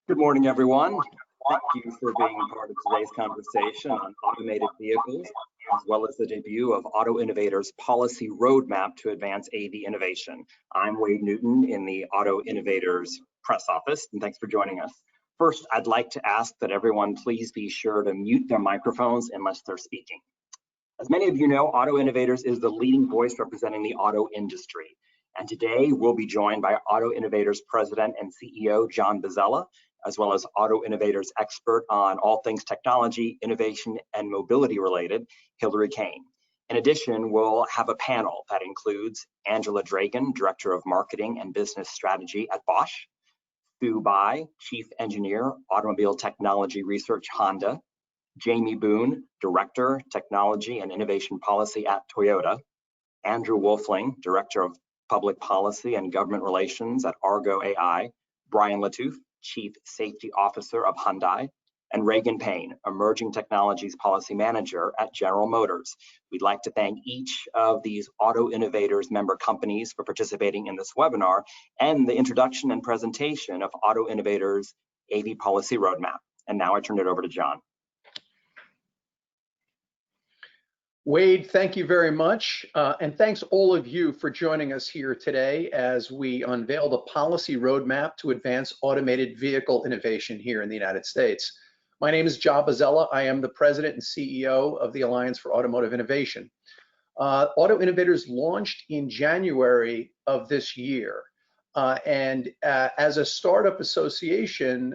Good morning, everyone. Thank you for being part of today's conversation on automated vehicles, as well as the debut of Auto Innovators' policy roadmap to advance AV innovation. I'm Wade Newton in the Auto Innovators press office, and thanks for joining us. First, I'd like to ask that everyone please be sure to mute their microphones unless they're speaking. As many of you know, Auto Innovators is the leading voice representing the auto industry. And today we'll be joined by Auto Innovators President and CEO, John Bozzella, as well as Auto Innovators expert on all things technology, innovation, and mobility related, Hilary Kane. In addition, we'll have a panel that includes Angela Dragan, Director of Marketing and Business Strategy at Bosch, Stu Bai, Chief Engineer, Automobile Technology Research, Honda, Jamie Boone, Director, Technology and Innovation Policy at Toyota, Andrew Wolfling, Director of Public Policy and Government Relations at Argo AI, Brian Latouf, Chief Safety Officer of Hyundai, and Regan Payne, Emerging Technologies Policy Manager at General Motors. We'd like to thank each of these Auto Innovators member companies for participating in this webinar and the introduction and presentation of Auto Innovators AV Policy Roadmap. And now I turn it over to John. Wade, thank you very much. And thanks all of you for joining us here today as we unveil the policy roadmap to advance automated vehicle innovation here in the United States. My name is John Bozzella. I am the President and CEO of the Alliance for Automotive Innovation. Auto Innovators launched in January of this year. As a startup association,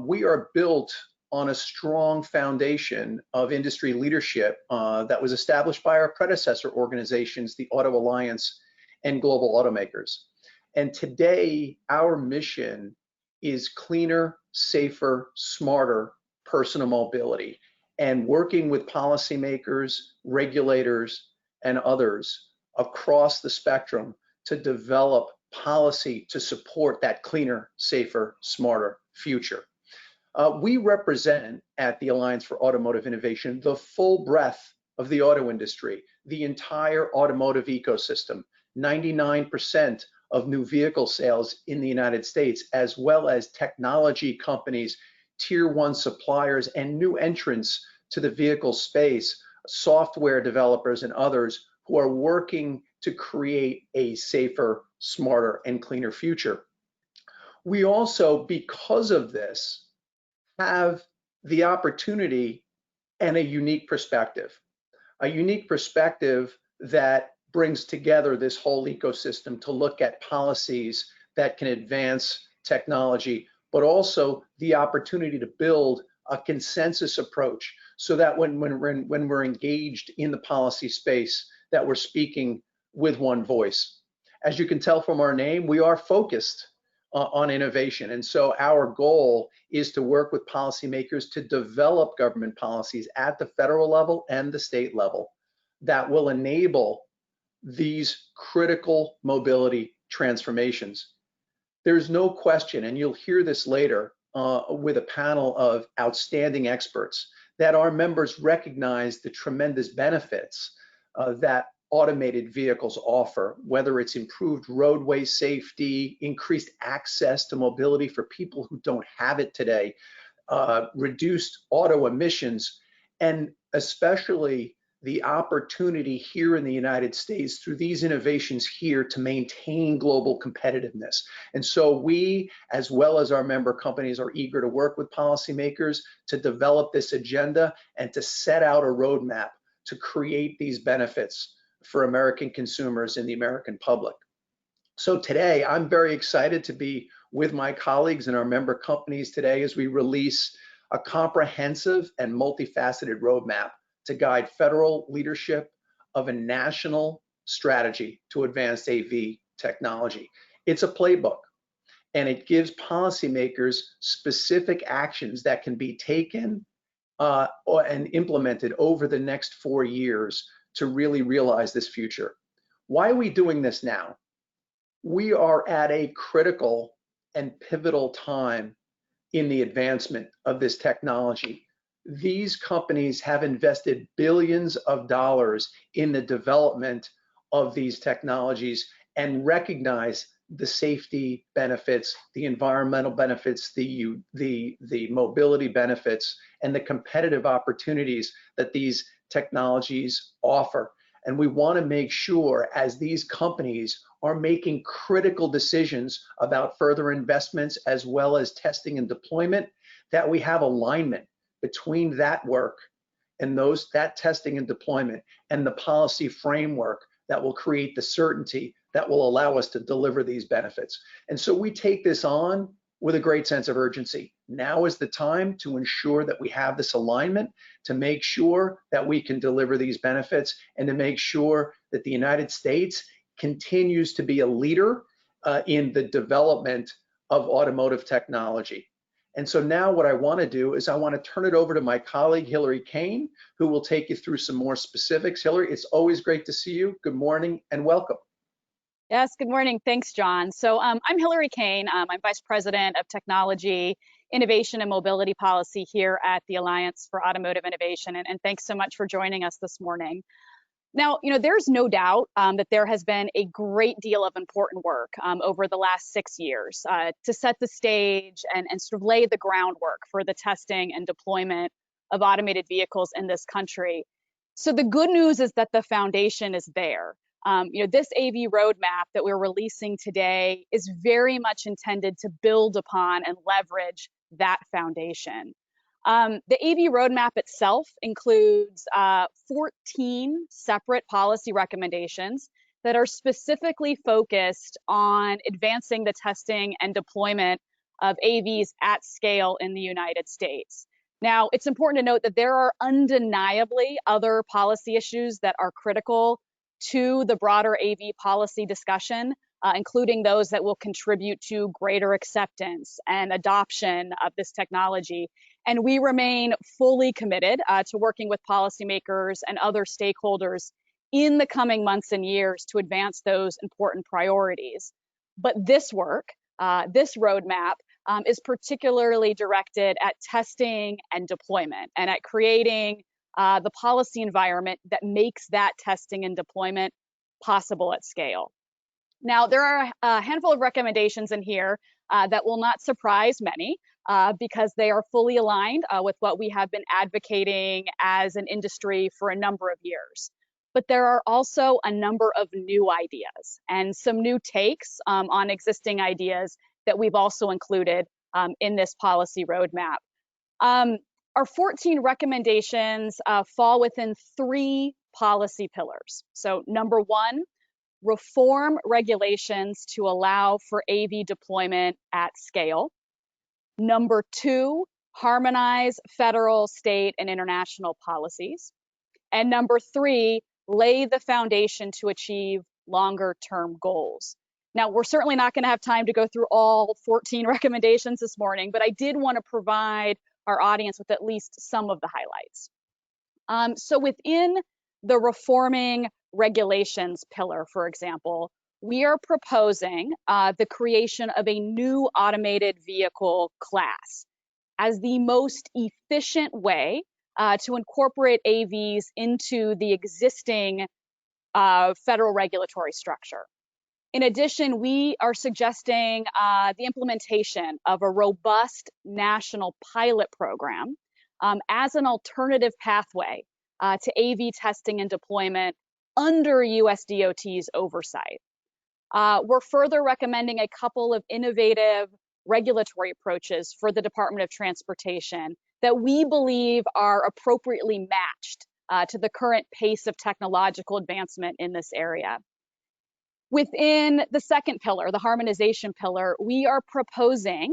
we are built on a strong foundation of industry leadership that was established by our predecessor organizations, the Auto Alliance and Global Automakers. And today, our mission is cleaner, safer, smarter personal mobility, and working with policymakers, regulators, and others across the spectrum to develop policy to support that cleaner, safer, smarter future. We represent at the Alliance for Automotive Innovation the full breadth of the auto industry, the entire automotive ecosystem, 99% of new vehicle sales in the United States, as well as technology companies, tier one suppliers, and new entrants to the vehicle space, software developers and others who are working to create a safer, smarter, and cleaner future. We also, because of this, have the opportunity and a unique perspective that brings together this whole ecosystem to look at policies that can advance technology, but also the opportunity to build a consensus approach so that when we're engaged in the policy space, that we're speaking with one voice. As you can tell from our name, we are focused on innovation. And so our goal is to work with policymakers to develop government policies at the federal level and the state level that will enable these critical mobility transformations. There's no question, and you'll hear this later with a panel of outstanding experts, that our members recognize the tremendous benefits that automated vehicles offer, whether it's improved roadway safety, increased access to mobility for people who don't have it today, reduced auto emissions, and especially the opportunity here in the United States through these innovations here to maintain global competitiveness. And so we, as well as our member companies, are eager to work with policymakers to develop this agenda and to set out a roadmap to create these benefits for American consumers and the American public. So today, I'm very excited to be with my colleagues and our member companies today as we release a comprehensive and multifaceted roadmap to guide federal leadership of a national strategy to advance AV technology. It's a playbook, and it gives policymakers specific actions that can be taken and implemented over the next 4 years to really realize this future. Why are we doing this now? We are at a critical and pivotal time in the advancement of this technology. These companies have invested billions of dollars in the development of these technologies and recognize the safety benefits, the environmental benefits, the mobility benefits, and the competitive opportunities that these technologies offer. And we want to make sure, as these companies are making critical decisions about further investments as well as testing and deployment, that we have alignment between that work and that testing and deployment and the policy framework that will create the certainty that will allow us to deliver these benefits. And so we take this on with a great sense of urgency. Now is the time to ensure that we have this alignment, to make sure that we can deliver these benefits, and to make sure that the United States continues to be a leader in the development of automotive technology. And so now what I want to do is I want to turn it over to my colleague, Hillary Kane, who will take you through some more specifics. Hillary, it's always great to see you. Good morning and welcome. Yes, good morning. Thanks, John. So I'm Hillary Kane. I'm Vice President of Technology, Innovation, and Mobility Policy here at the Alliance for Automotive Innovation. And thanks so much for joining us this morning. Now, there's no doubt that there has been a great deal of important work over the last 6 years to set the stage and sort of lay the groundwork for the testing and deployment of automated vehicles in this country. So the good news is that the foundation is there. This AV roadmap that we're releasing today is very much intended to build upon and leverage that foundation. The AV roadmap itself includes 14 separate policy recommendations that are specifically focused on advancing the testing and deployment of AVs at scale in the United States. Now, it's important to note that there are undeniably other policy issues that are critical to the broader AV policy discussion, including those that will contribute to greater acceptance and adoption of this technology. And we remain fully committed to working with policymakers and other stakeholders in the coming months and years to advance those important priorities. But this work, this roadmap, is particularly directed at testing and deployment and at creating the policy environment that makes that testing and deployment possible at scale. Now, there are a handful of recommendations in here that will not surprise many because they are fully aligned with what we have been advocating as an industry for a number of years. But there are also a number of new ideas and some new takes on existing ideas that we've also included in this policy roadmap. Our 14 recommendations fall within 3 policy pillars. So number 1, reform regulations to allow for AV deployment at scale. Number 2, harmonize federal, state, and international policies. And number 3, lay the foundation to achieve longer-term goals. Now, we're certainly not going to have time to go through all 14 recommendations this morning, but I did want to provide our audience with at least some of the highlights. So within the reforming regulations pillar, for example, we are proposing the creation of a new automated vehicle class as the most efficient way to incorporate AVs into the existing federal regulatory structure. In addition, we are suggesting the implementation of a robust national pilot program as an alternative pathway to AV testing and deployment under USDOT's oversight. We're further recommending a couple of innovative regulatory approaches for the Department of Transportation that we believe are appropriately matched to the current pace of technological advancement in this area. Within the second pillar, the harmonization pillar, we are proposing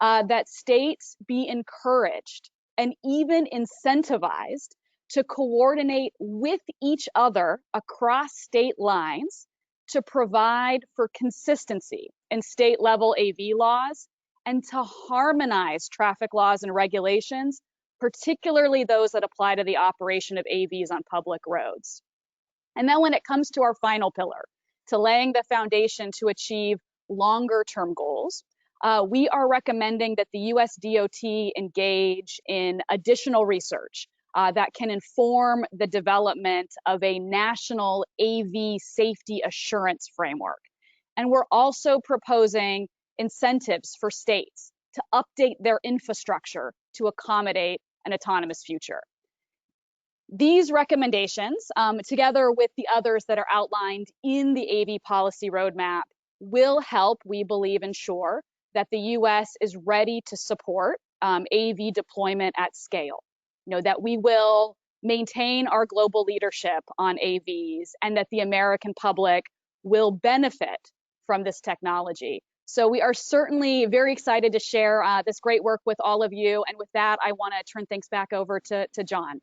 that states be encouraged and even incentivized to coordinate with each other across state lines to provide for consistency in state level AV laws and to harmonize traffic laws and regulations, particularly those that apply to the operation of AVs on public roads. And then when it comes to our final pillar, to laying the foundation to achieve longer term goals, we are recommending that the USDOT engage in additional research that can inform the development of a national AV safety assurance framework. And we're also proposing incentives for states to update their infrastructure to accommodate an autonomous future. These recommendations, together with the others that are outlined in the AV policy roadmap, will help, we believe, ensure that the US is ready to support AV deployment at scale. That we will maintain our global leadership on AVs and that the American public will benefit from this technology. So we are certainly very excited to share this great work with all of you. And with that, I want to turn things back over to John.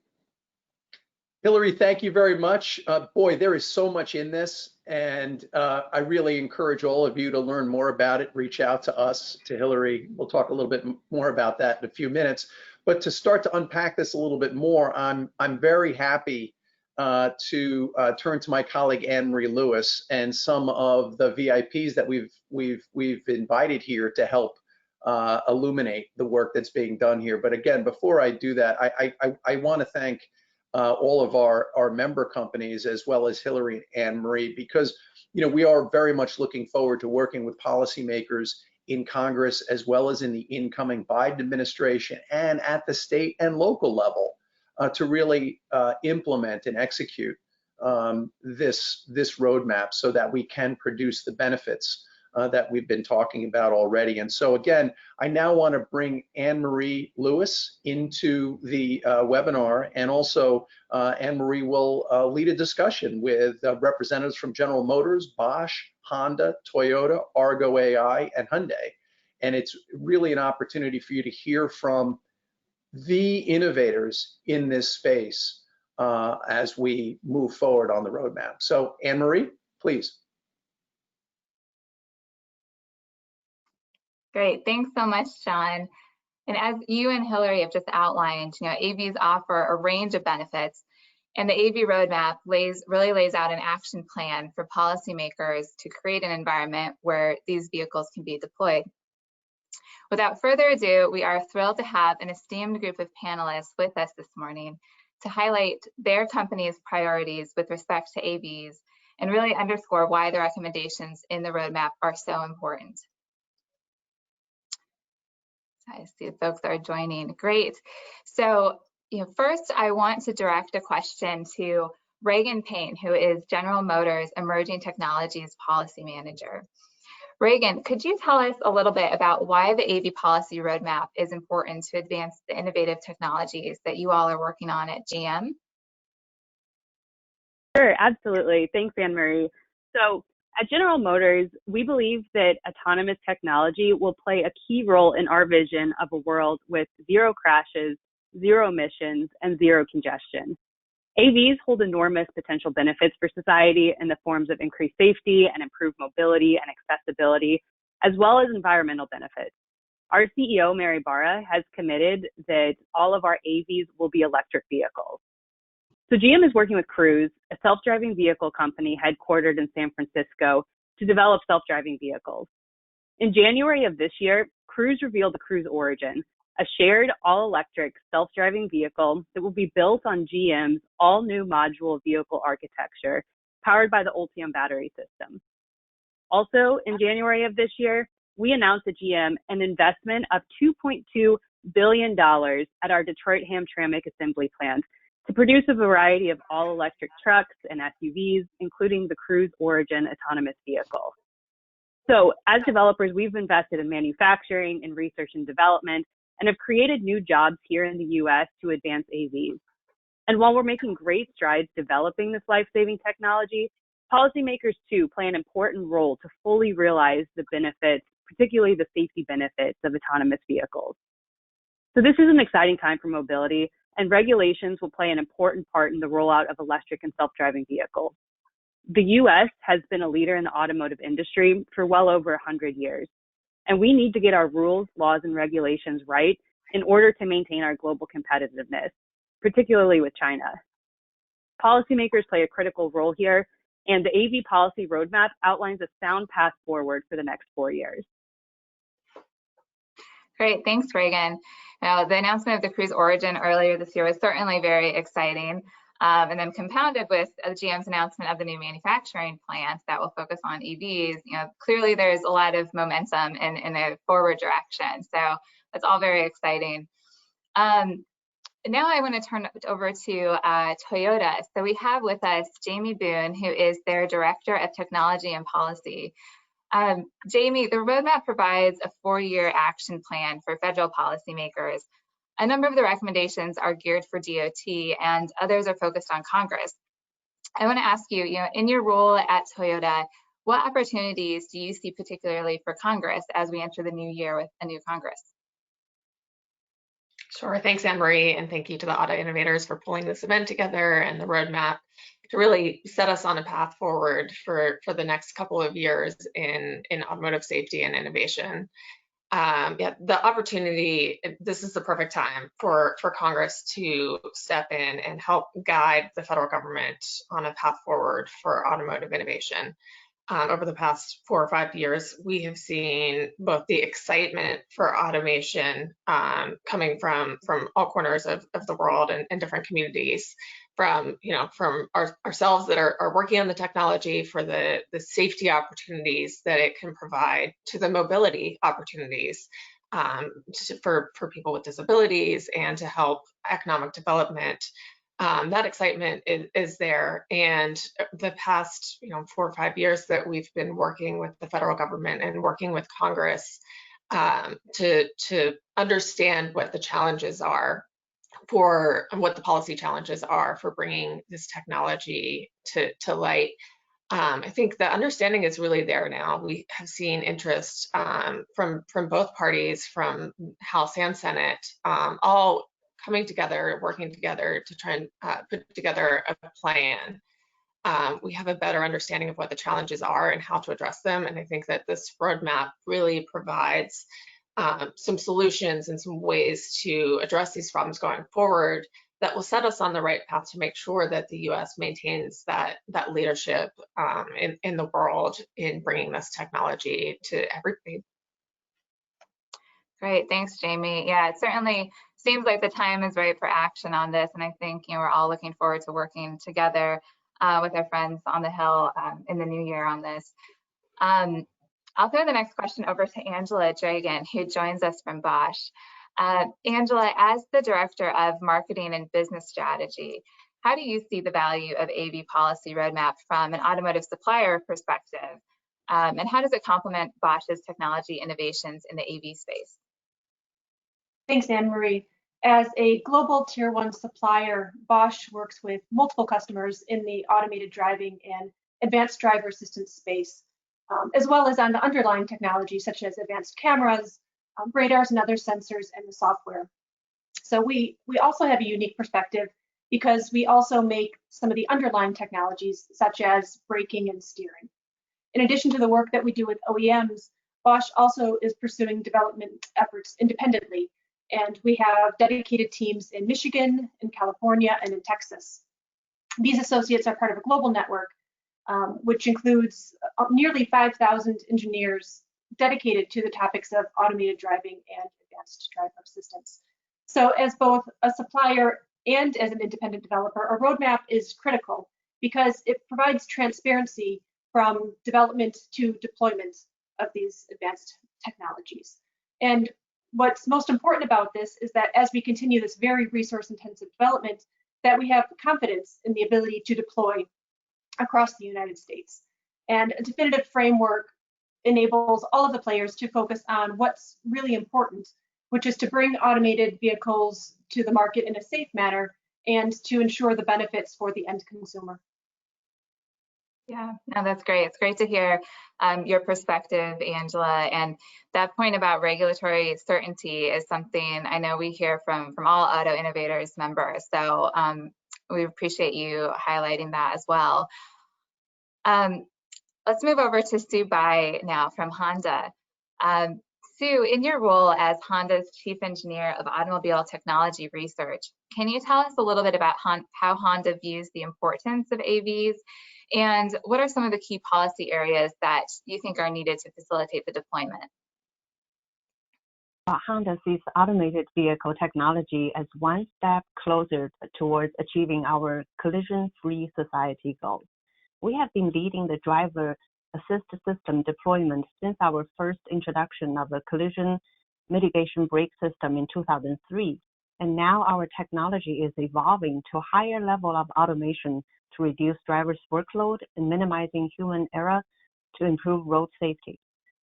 Hillary, thank you very much. Boy, there is so much in this, and I really encourage all of you to learn more about it. Reach out to us, to Hillary. We'll talk a little bit more about that in a few minutes. But to start to unpack this a little bit more, I'm very happy to turn to my colleague Anne-Marie Lewis and some of the VIPs that we've invited here to help illuminate the work that's being done here. But again, before I do that, I want to thank all of our member companies, as well as Hillary and Anne-Marie, because we are very much looking forward to working with policymakers in Congress, as well as in the incoming Biden administration and at the state and local level to really implement and execute this roadmap so that we can produce the benefits that we've been talking about already. And so again, I now want to bring Anne-Marie Lewis into the webinar, and also Anne-Marie will lead a discussion with representatives from General Motors, Bosch, Honda, Toyota, Argo AI, and Hyundai. And it's really an opportunity for you to hear from the innovators in this space as we move forward on the roadmap. So Anne-Marie, please. Great, thanks so much, John. And as you and Hillary have just outlined, AVs offer a range of benefits, and the AV roadmap really lays out an action plan for policymakers to create an environment where these vehicles can be deployed. Without further ado, we are thrilled to have an esteemed group of panelists with us this morning to highlight their company's priorities with respect to AVs and really underscore why the recommendations in the roadmap are so important. I see folks are joining. Great. So, first I want to direct a question to Regan Payne, who is General Motors Emerging Technologies Policy Manager. Regan, could you tell us a little bit about why the AV policy roadmap is important to advance the innovative technologies that you all are working on at GM? Sure, absolutely. Thanks, Anne-Marie. So, at General Motors, we believe that autonomous technology will play a key role in our vision of a world with zero crashes, zero emissions, and zero congestion. AVs hold enormous potential benefits for society in the forms of increased safety and improved mobility and accessibility, as well as environmental benefits. Our CEO, Mary Barra, has committed that all of our AVs will be electric vehicles. So GM is working with Cruise, a self-driving vehicle company headquartered in San Francisco, to develop self-driving vehicles. In January of this year, Cruise revealed the Cruise Origin, a shared all-electric self-driving vehicle that will be built on GM's all-new modular vehicle architecture, powered by the Ultium battery system. Also, in January of this year, we announced at GM an investment of $2.2 billion at our Detroit Hamtramck assembly plant to produce a variety of all-electric trucks and SUVs, including the Cruise Origin autonomous vehicle. So as developers, we've invested in manufacturing and research and development and have created new jobs here in the US to advance AVs. And while we're making great strides developing this life-saving technology, policymakers too play an important role to fully realize the benefits, particularly the safety benefits of autonomous vehicles. So this is an exciting time for mobility, and regulations will play an important part in the rollout of electric and self-driving vehicles. The US has been a leader in the automotive industry for well over 100 years, and we need to get our rules, laws, and regulations right in order to maintain our global competitiveness, particularly with China. Policymakers play a critical role here, and the AV policy roadmap outlines a sound path forward for the next 4 years. Great, thanks, Regan. Now, the announcement of the Cruise Origin earlier this year was certainly very exciting. And then compounded with GM's announcement of the new manufacturing plant that will focus on EVs, clearly there's a lot of momentum in a forward direction. So that's all very exciting. Now I want to turn it over to Toyota. So we have with us Jamie Boone, who is their Director of Technology and Policy. Jamie, the roadmap provides a 4-year action plan for federal policymakers. A number of the recommendations are geared for DOT and others are focused on Congress. I want to ask you, in your role at Toyota, what opportunities do you see particularly for Congress as we enter the new year with a new Congress? Sure, thanks Anne-Marie, and thank you to the Auto Innovators for pulling this event together and the roadmap to really set us on a path forward for the next couple of years in automotive safety and innovation. Yeah, the opportunity, this is the perfect time for Congress to step in and help guide the federal government on a path forward for automotive innovation. Over the past 4 or 5 years, we have seen both the excitement for automation coming from all corners of the world and different communities, from ourselves that are working on the technology, for the safety opportunities that it can provide, to the mobility opportunities for people with disabilities and to help economic development. That excitement is there, and the past 4 or 5 years that we've been working with the federal government and working with Congress to understand what the challenges are what the policy challenges are for bringing this technology to light. I think the understanding is really there now. We have seen interest from both parties, from House and Senate, all coming together, working together to try and put together a plan. We have a better understanding of what the challenges are and how to address them. And I think that this roadmap really provides some solutions and some ways to address these problems going forward that will set us on the right path to make sure that the U.S. maintains that leadership in the world in bringing this technology to everybody. Great, thanks, Jamie. Yeah, it certainly seems like the time is right for action on this, and I think we're all looking forward to working together with our friends on the Hill in the new year on this. I'll throw the next question over to Angela Dragan, who joins us from Bosch. Angela, as the Director of Marketing and Business Strategy, how do you see the value of AV policy roadmap from an automotive supplier perspective? And how does it complement Bosch's technology innovations in the AV space? Thanks, Anne-Marie. As a global tier 1 supplier, Bosch works with multiple customers in the automated driving and advanced driver assistance space, as well as on the underlying technology such as advanced cameras, radars and other sensors, and the software. So we also have a unique perspective because we also make some of the underlying technologies such as braking and steering. In addition to the work that we do with OEMs, Bosch also is pursuing development efforts independently, and we have dedicated teams in Michigan, in California, and in Texas. These associates are part of a global network, which includes nearly 5,000 engineers dedicated to the topics of automated driving and advanced driver assistance. So as both a supplier and as an independent developer, a roadmap is critical because it provides transparency from development to deployment of these advanced technologies. And what's most important about this is that as we continue this very resource-intensive development, that we have confidence in the ability to deploy across the United States. And a definitive framework enables all of the players to focus on what's really important, which is to bring automated vehicles to the market in a safe manner and to ensure the benefits for the end consumer. Yeah, no, that's great. It's great to hear your perspective, Angela. And that point about regulatory certainty is something I know we hear from all Auto Innovators members. So we appreciate you highlighting that as well. Let's move over to Sue Bai now from Honda. Sue, in your role as Honda's Chief Engineer of Automobile Technology Research, can you tell us a little bit about how Honda views the importance of AVs, and what are some of the key policy areas that you think are needed to facilitate the deployment? Honda sees automated vehicle technology as one step closer towards achieving our collision-free society goal. We have been leading the driver assist system deployment since our first introduction of a collision mitigation brake system in 2003, and now our technology is evolving to a higher level of automation to reduce drivers' workload and minimizing human error to improve road safety.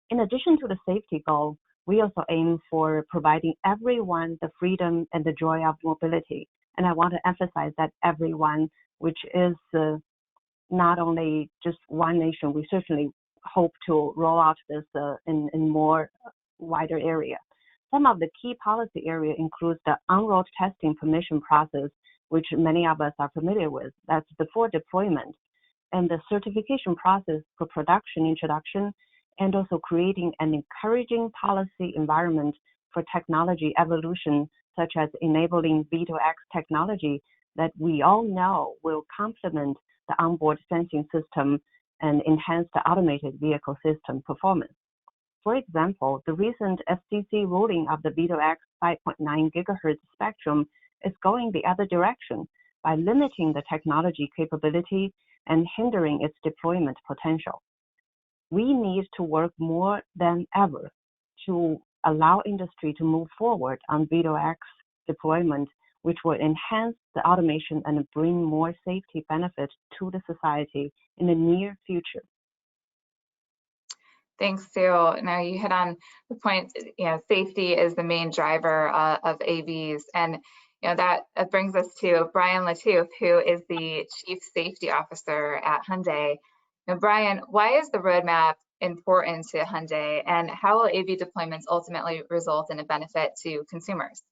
In addition to the safety goal, we also aim for providing everyone the freedom and the joy of mobility. And I want to emphasize that everyone, which is not only just one nation, we certainly hope to roll out this in more wider area. Some of the key policy area includes the on-road testing permission process, which many of us are familiar with. That's before deployment, and the certification process for production introduction, and also creating an encouraging policy environment for technology evolution, such as enabling V2X technology that we all know will complement the onboard sensing system and enhance the automated vehicle system performance. For example, the recent FCC ruling of the V2X 5.9 gigahertz spectrum is going the other direction by limiting the technology capability and hindering its deployment potential. We need to work more than ever to allow industry to move forward on V2X deployment, which will enhance the automation and bring more safety benefits to the society in the near future. Thanks, Sue. Now you hit on the point, safety is the main driver of AVs. And that brings us to Brian Latouf, who is the Chief Safety Officer at Hyundai. Now, Brian, why is the roadmap important to Hyundai, and how will AV deployments ultimately result in a benefit to consumers?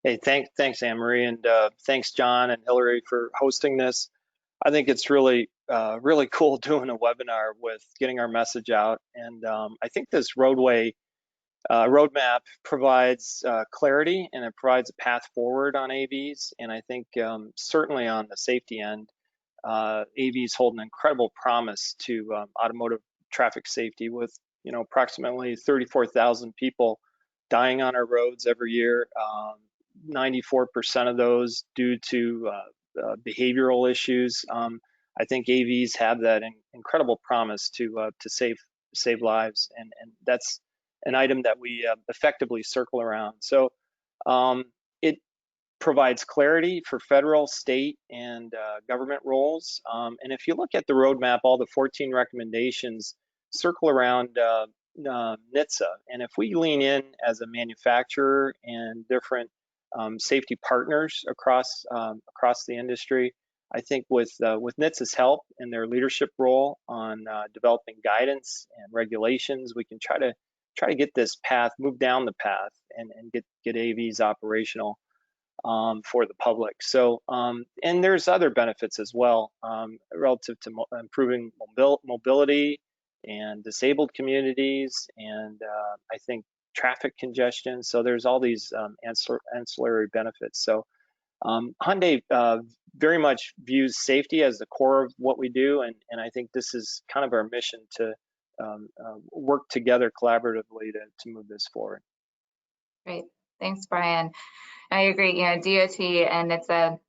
Hey, thanks, Anne-Marie, and thanks, John and Hillary, for hosting this. I think it's really cool doing a webinar with getting our message out, and I think this roadmap provides clarity, and it provides a path forward on AVs, and I think certainly on the safety end, AVs hold an incredible promise to automotive traffic safety, with approximately 34,000 people dying on our roads every year. 94% of those due to behavioral issues. I think AVs have that incredible promise to save lives, and that's an item that we effectively circle around. So it provides clarity for federal, state, and government roles. And if you look at the roadmap, all the 14 recommendations circle around NHTSA. And if we lean in as a manufacturer and different safety partners across the industry, I think with NHTSA's help and their leadership role on developing guidance and regulations, we can try to get this path, move down the path, and get AVs operational for the public. So, and there's other benefits as well relative to improving mobility and disabled communities, and I think traffic congestion. So there's all these ancillary benefits. So Hyundai very much views safety as the core of what we do, and I think this is kind of our mission to work together collaboratively to move this forward. Great, thanks, Brian. I agree. DOT and NHTSA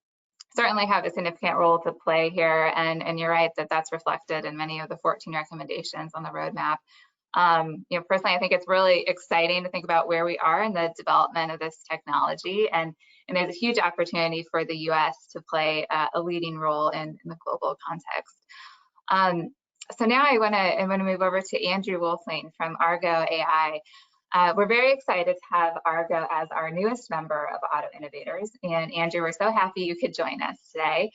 certainly have a significant role to play here, and you're right that that's reflected in many of the 14 recommendations on the roadmap. Personally, I think it's really exciting to think about where we are in the development of this technology, and there's a huge opportunity for the U.S. to play a leading role in the global context. So now I want to move over to Andrew Wolfling from Argo AI. We're very excited to have Argo as our newest member of Auto Innovators, and Andrew, we're so happy you could join us today.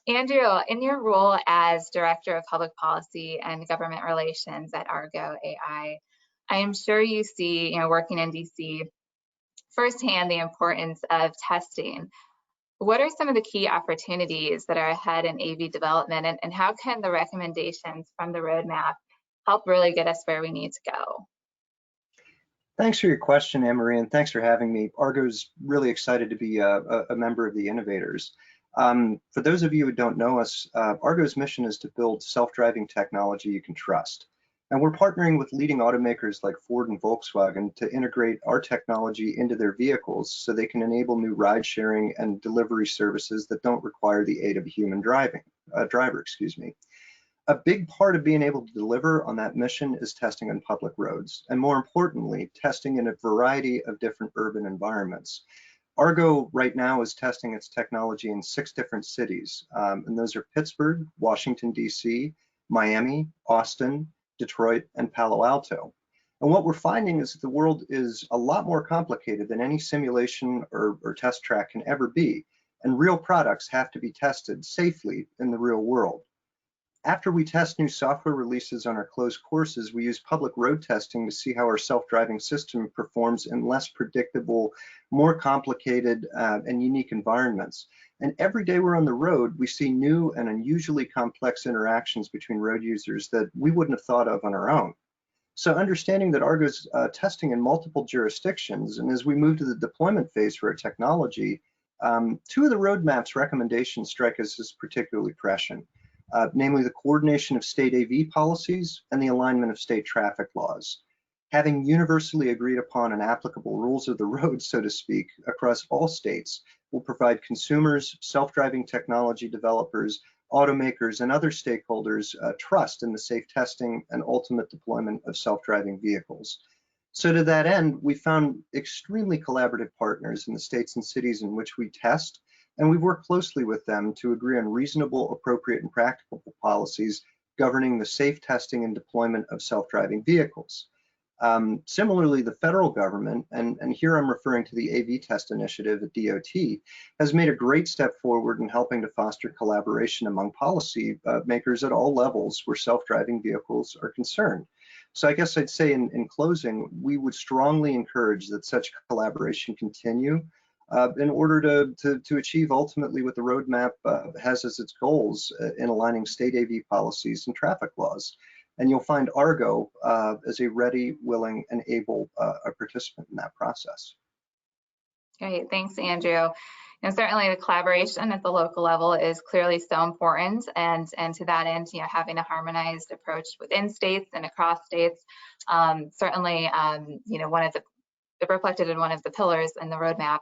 Andrew, in your role as Director of Public Policy and Government Relations at Argo AI, I am sure you see, working in DC, firsthand the importance of testing. What are some of the key opportunities that are ahead in AV development, and how can the recommendations from the roadmap help really get us where we need to go? Thanks for your question, Anne-Marie, and thanks for having me. Argo's really excited to be a member of the Innovators. For those of you who don't know us, Argo's mission is to build self-driving technology you can trust. And we're partnering with leading automakers like Ford and Volkswagen to integrate our technology into their vehicles so they can enable new ride sharing and delivery services that don't require the aid of a human driver. A big part of being able to deliver on that mission is testing on public roads, and more importantly, testing in a variety of different urban environments. Argo right now is testing its technology in 6 different cities, and those are Pittsburgh, Washington, D.C., Miami, Austin, Detroit, and Palo Alto. And what we're finding is that the world is a lot more complicated than any simulation or test track can ever be, and real products have to be tested safely in the real world. After we test new software releases on our closed courses, we use public road testing to see how our self-driving system performs in less predictable, more complicated, and unique environments. And every day we're on the road, we see new and unusually complex interactions between road users that we wouldn't have thought of on our own. So understanding that Argo's testing in multiple jurisdictions, and as we move to the deployment phase for our technology, 2 of the roadmap's recommendations strike us as particularly prescient. Namely the coordination of state AV policies and the alignment of state traffic laws. Having universally agreed upon and applicable rules of the road, so to speak, across all states will provide consumers, self-driving technology developers, automakers, and other stakeholders trust in the safe testing and ultimate deployment of self-driving vehicles. So to that end, we found extremely collaborative partners in the states and cities in which we test, and we've worked closely with them to agree on reasonable, appropriate, and practical policies governing the safe testing and deployment of self-driving vehicles. Similarly, the federal government, and here I'm referring to the AV Test Initiative at DOT, has made a great step forward in helping to foster collaboration among policy makers at all levels where self-driving vehicles are concerned. So I guess I'd say in closing, we would strongly encourage that such collaboration continue in order to achieve ultimately what the roadmap has as its goals in aligning state AV policies and traffic laws. And you'll find Argo as a ready, willing, and able participant in that process. Great, thanks, Andrew. And certainly the collaboration at the local level is clearly so important, and to that end, having a harmonized approach within states and across states, certainly, one of the reflected in one of the pillars in the roadmap.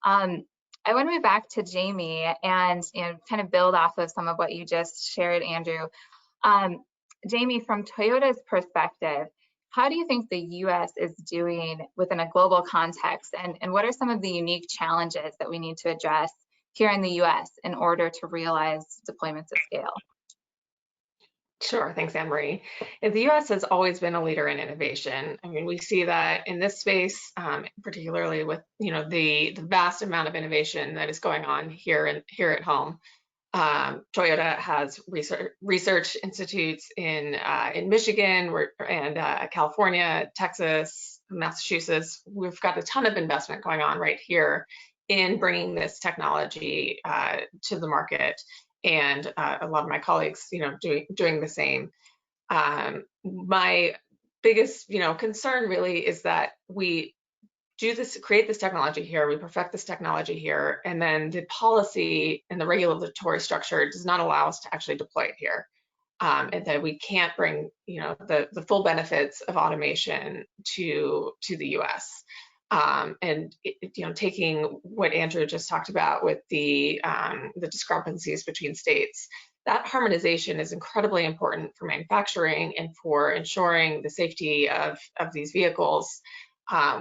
I want to move back to Jamie and kind of build off of some of what you just shared, Andrew. Jamie, from Toyota's perspective, how do you think the U.S. is doing within a global context, and what are some of the unique challenges that we need to address here in the U.S. in order to realize deployments at scale? Sure, thanks, Anne-Marie. The U.S. has always been a leader in innovation. I mean, we see that in this space, particularly with the vast amount of innovation that is going on here at home. Toyota has research institutes in Michigan and California, Texas, Massachusetts. We've got a ton of investment going on right here in bringing this technology to the market, and a lot of my colleagues, doing the same. My biggest, concern really is that we create this technology here, we perfect this technology here, and then the policy and the regulatory structure does not allow us to actually deploy it here. And that we can't bring, the full benefits of automation to the US. And taking what Andrew just talked about with the discrepancies between states, that harmonization is incredibly important for manufacturing and for ensuring the safety of these vehicles.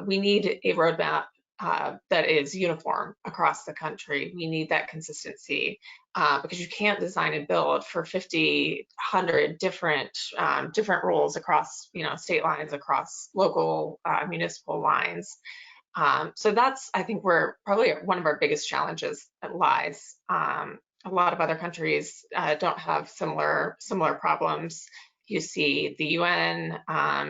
We need a roadmap that is uniform across the country. We need that consistency because you can't design and build for 50, 100 different rules across state lines, across local municipal lines. So that's, I think, where probably one of our biggest challenges lies. A lot of other countries don't have similar problems. You see the UN,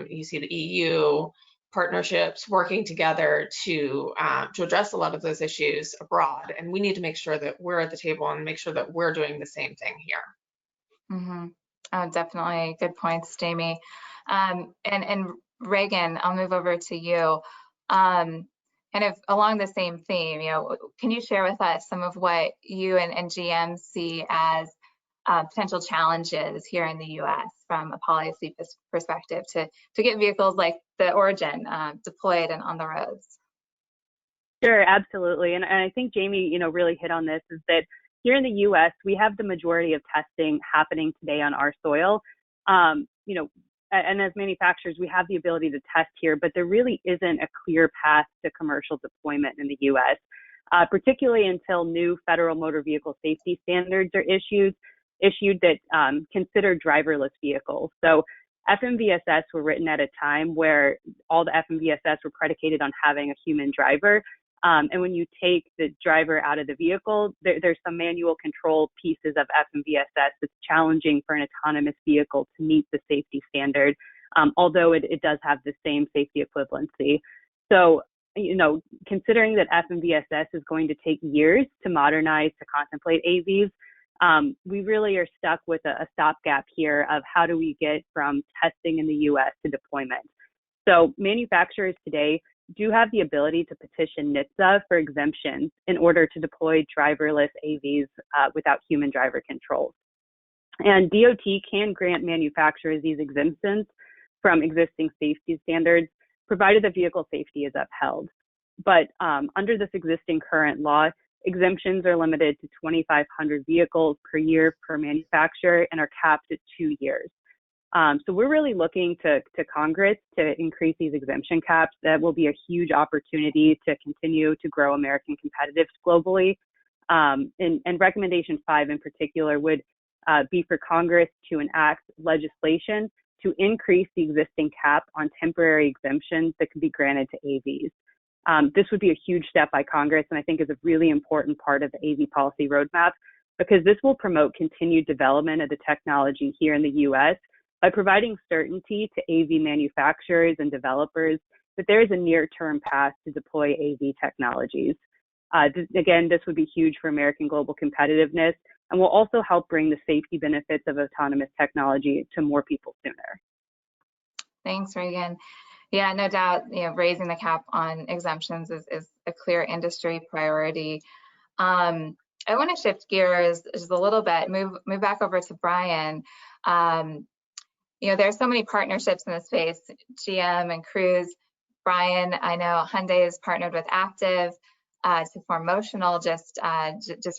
you see the EU, partnerships working together to address a lot of those issues abroad, and we need to make sure that we're at the table and make sure that we're doing the same thing here. Mm-hmm. Oh, definitely good points, Jamie. And Regan, I'll move over to you. Kind of along the same theme, can you share with us some of what you and GM see as potential challenges here in the US from a policy perspective to get vehicles like the Origin deployed and on the roads? Sure, absolutely. And I think Jamie, really hit on this, is that here in the US, we have the majority of testing happening today on our soil. And as manufacturers, we have the ability to test here, but there really isn't a clear path to commercial deployment in the US, particularly until new federal motor vehicle safety standards are issued that consider driverless vehicles. So FMVSS were written at a time where all the FMVSS were predicated on having a human driver. And when you take the driver out of the vehicle, there's some manual control pieces of FMVSS that's challenging for an autonomous vehicle to meet the safety standard, although it does have the same safety equivalency. So, considering that FMVSS is going to take years to modernize to contemplate AVs, we really are stuck with a stopgap here of how do we get from testing in the US to deployment. So manufacturers today do have the ability to petition NHTSA for exemptions in order to deploy driverless AVs without human driver controls. And DOT can grant manufacturers these exemptions from existing safety standards, provided the vehicle safety is upheld. But under this existing current law, exemptions are limited to 2,500 vehicles per year per manufacturer and are capped at 2 years. So we're really looking to Congress to increase these exemption caps. That will be a huge opportunity to continue to grow American competitiveness globally. And recommendation 5 in particular would be for Congress to enact legislation to increase the existing cap on temporary exemptions that can be granted to AVs. This would be a huge step by Congress, and I think is a really important part of the AV policy roadmap, because this will promote continued development of the technology here in the US by providing certainty to AV manufacturers and developers that there is a near-term path to deploy AV technologies. Again, this would be huge for American global competitiveness and will also help bring the safety benefits of autonomous technology to more people sooner. Thanks, Regan. Yeah, no doubt, raising the cap on exemptions is a clear industry priority. I want to shift gears just a little bit, move back over to Brian. There's so many partnerships in this space, GM and Cruise. Brian, I know Hyundai has partnered with Aptiv to form Motional just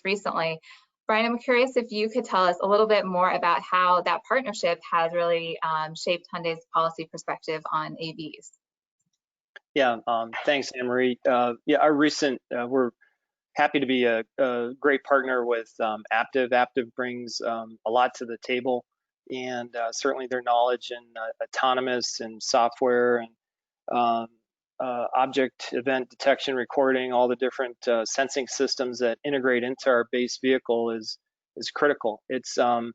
recently. Brian, I'm curious if you could tell us a little bit more about how that partnership has really shaped Hyundai's policy perspective on AVs. Yeah, thanks, Anne-Marie. We're happy to be a great partner with Aptiv. Aptiv brings a lot to the table, and certainly their knowledge in autonomous and software and object event detection, recording, all the different sensing systems that integrate into our base vehicle is critical. It's a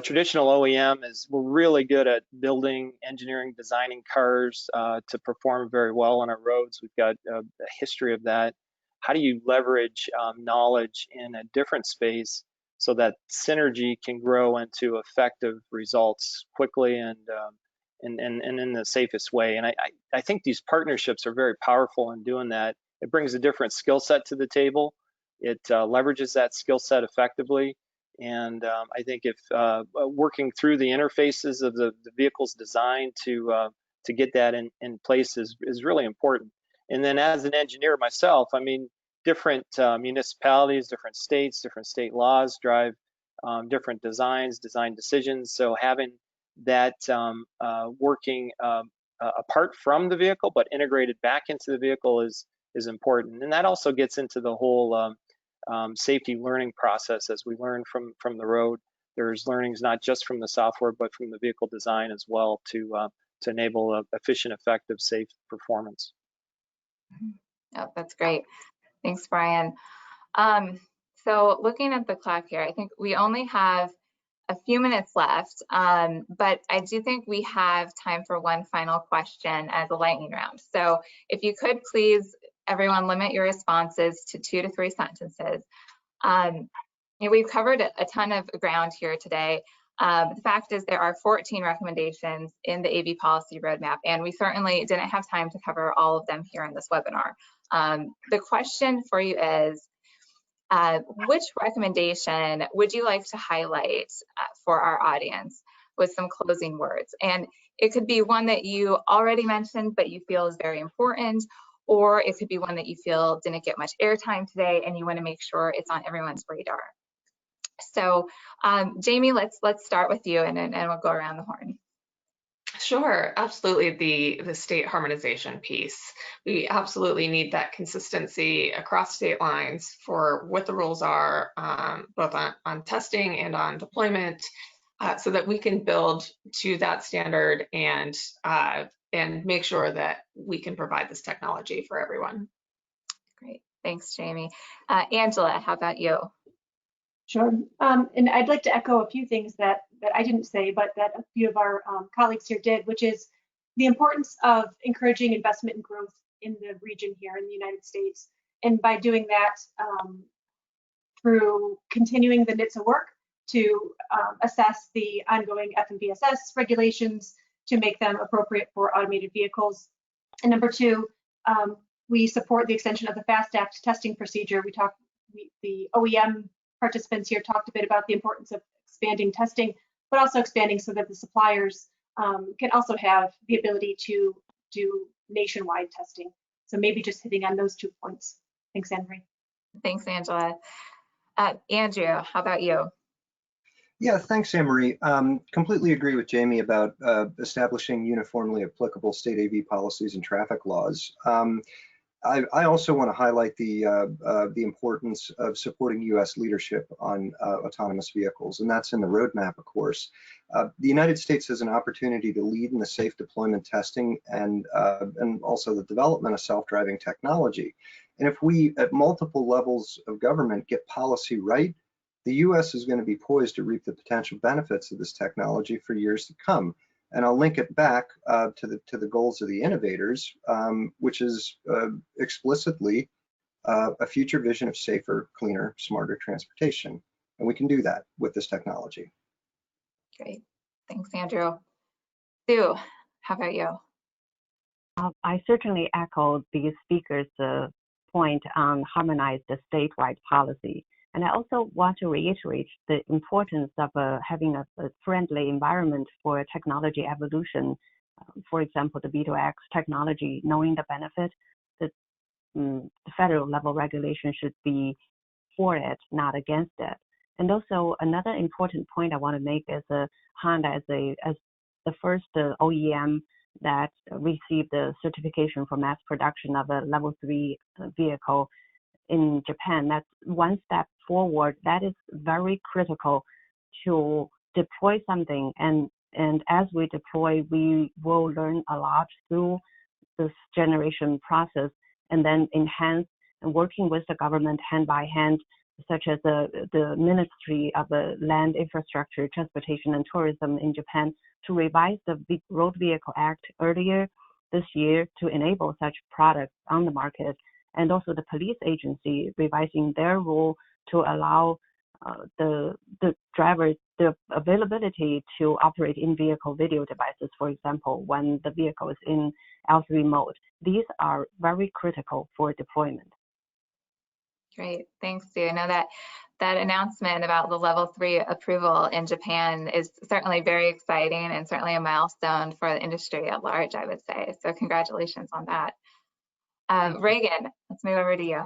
traditional OEM we're really good at building, engineering, designing cars to perform very well on our roads. We've got a history of that. How do you leverage knowledge in a different space so that synergy can grow into effective results quickly and in the safest way? And I think these partnerships are very powerful in doing that. It brings a different skill set to the table. It leverages that skill set effectively. And I think if working through the interfaces of the vehicle's design to get that in place is really important. And then as an engineer myself, I mean, different municipalities, different state laws drive different design decisions. So having that working apart from the vehicle but integrated back into the vehicle is important. And that also gets into the whole safety learning process. As we learn from the road, there's learnings not just from the software but from the vehicle design as well to enable efficient, effective, safe performance. Oh, that's great. Thanks, Brian. So looking at the clock here, I think we only have a few minutes left, but I do think we have time for one final question as a lightning round. So if you could please, everyone, limit your responses to 2 to 3 sentences. We've covered a ton of ground here today. The fact is there are 14 recommendations in the AV policy roadmap, and we certainly didn't have time to cover all of them here in this webinar. The question for you is, which recommendation would you like to highlight for our audience with some closing words? And it could be one that you already mentioned, but you feel is very important, or it could be one that you feel didn't get much airtime today and you want to make sure it's on everyone's radar. So Jamie, let's start with you, and we'll go around the horn. Sure, absolutely. The state harmonization piece. We absolutely need that consistency across state lines for what the rules are, both on testing and on deployment, so that we can build to that standard and make sure that we can provide this technology for everyone. Great, thanks, Jamie. Angela, how about you? Sure, and I'd like to echo a few things that I didn't say, but that a few of our colleagues here did, which is the importance of encouraging investment and growth in the region here in the United States. And by doing that, through continuing the NHTSA work to assess the ongoing FMVSS regulations to make them appropriate for automated vehicles. And number two, we support the extension of the FAST Act testing procedure. The OEM participants here talked a bit about the importance of expanding testing, but also expanding so that the suppliers can also have the ability to do nationwide testing. So maybe just hitting on those 2 points. Thanks, Anne-Marie. Thanks, Angela. Andrew, how about you? Yeah, thanks, Anne-Marie. Completely agree with Jamie about establishing uniformly applicable state AV policies and traffic laws. I also want to highlight the importance of supporting U.S. leadership on autonomous vehicles, and that's in the roadmap, of course. The United States has an opportunity to lead in the safe deployment testing and also the development of self-driving technology. And if we, at multiple levels of government, get policy right, the U.S. is going to be poised to reap the potential benefits of this technology for years to come. And I'll link it back to the goals of the Innovators, which is explicitly a future vision of safer, cleaner, smarter transportation. And we can do that with this technology. Great, thanks, Andrew. Sue, how about you? I certainly echo the speaker's point on harmonized statewide policy. And I also want to reiterate the importance of having a friendly environment for technology evolution. For example, the V2X technology, knowing the benefit, that the federal level regulation should be for it, not against it. And also another important point I want to make is Honda as the first OEM that received the certification for mass production of a level 3 vehicle in Japan. That's one step forward. That is very critical to deploy something. And as we deploy, we will learn a lot through this generation process, and then enhance and working with the government hand by hand, such as the Ministry of Land Infrastructure, Transportation and Tourism in Japan, to revise the Road Vehicle Act earlier this year to enable such products on the market. And also the police agency revising their rule to allow the drivers the availability to operate in-vehicle video devices, for example, when the vehicle is in L3 mode. These are very critical for deployment. Great, thanks, Sue. I know that announcement about the level 3 approval in Japan is certainly very exciting and certainly a milestone for the industry at large, I would say. So congratulations on that. Regan, let's move over to you.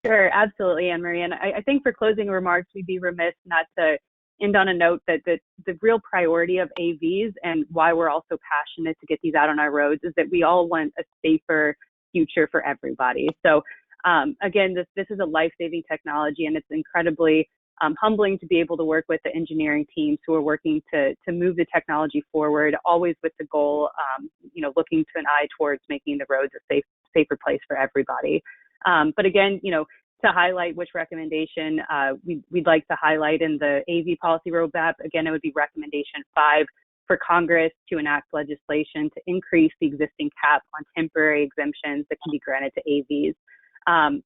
Sure, absolutely, Anne-Marie. And I think for closing remarks, we'd be remiss not to end on a note that the real priority of AVs and why we're also passionate to get these out on our roads is that we all want a safer future for everybody. So again, this is a life-saving technology, and it's incredibly humbling to be able to work with the engineering teams who are working to move the technology forward, always with the goal, looking to an eye towards making the roads a safer place for everybody. But again, to highlight which recommendation we'd like to highlight in the AV policy roadmap, again, it would be recommendation 5 for Congress to enact legislation to increase the existing cap on temporary exemptions that can be granted to AVs.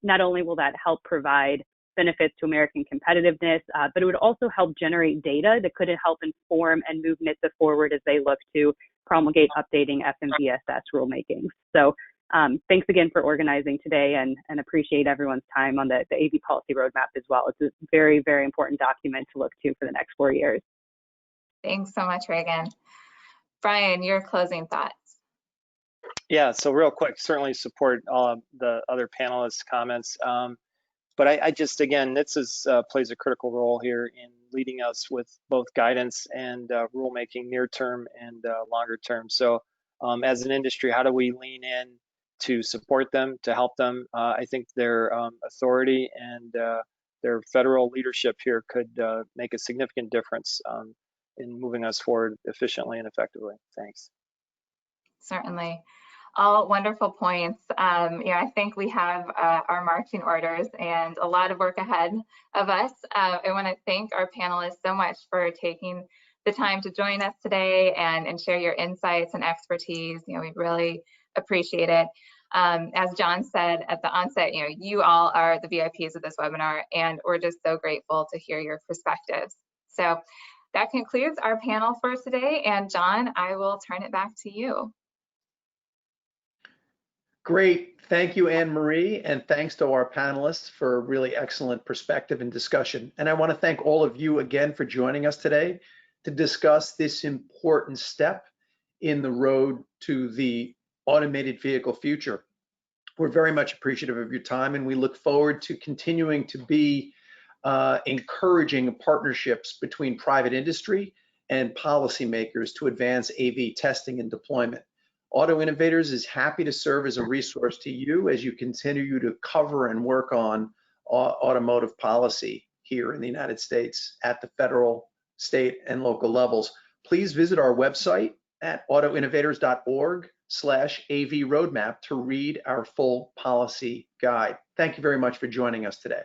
Not only will that help provide benefits to American competitiveness, but it would also help generate data that could help inform and move NHTSA forward as they look to promulgate updating FMVSS rulemaking. So Thanks again for organizing today, and appreciate everyone's time on the AV policy roadmap as well. It's a very, very important document to look to for the next 4 years. Thanks so much, Regan. Brian, your closing thoughts. Yeah, so real quick, certainly support the other panelists' comments. But I just, again, NHTSA plays a critical role here in leading us with both guidance and rulemaking near term and longer term. So as an industry, how do we lean in to support them, to help them? I think their authority and their federal leadership here could make a significant difference in moving us forward efficiently and effectively. Thanks. Certainly. All wonderful points. I think we have our marching orders and a lot of work ahead of us. I want to thank our panelists so much for taking the time to join us today and share your insights and expertise. We really appreciate it. As John said at the onset, you all are the VIPs of this webinar, and we're just so grateful to hear your perspectives. So that concludes our panel for today. And John, I will turn it back to you. Great. Thank you, Anne Marie, and thanks to our panelists for a really excellent perspective and discussion. And I want to thank all of you again for joining us today to discuss this important step in the road to the automated vehicle future. We're very much appreciative of your time, and we look forward to continuing to be encouraging partnerships between private industry and policymakers to advance AV testing and deployment. Auto Innovators is happy to serve as a resource to you as you continue to cover and work on automotive policy here in the United States at the federal, state, and local levels. Please visit our website at autoinnovators.org/AV roadmap to read our full policy guide. Thank you very much for joining us today.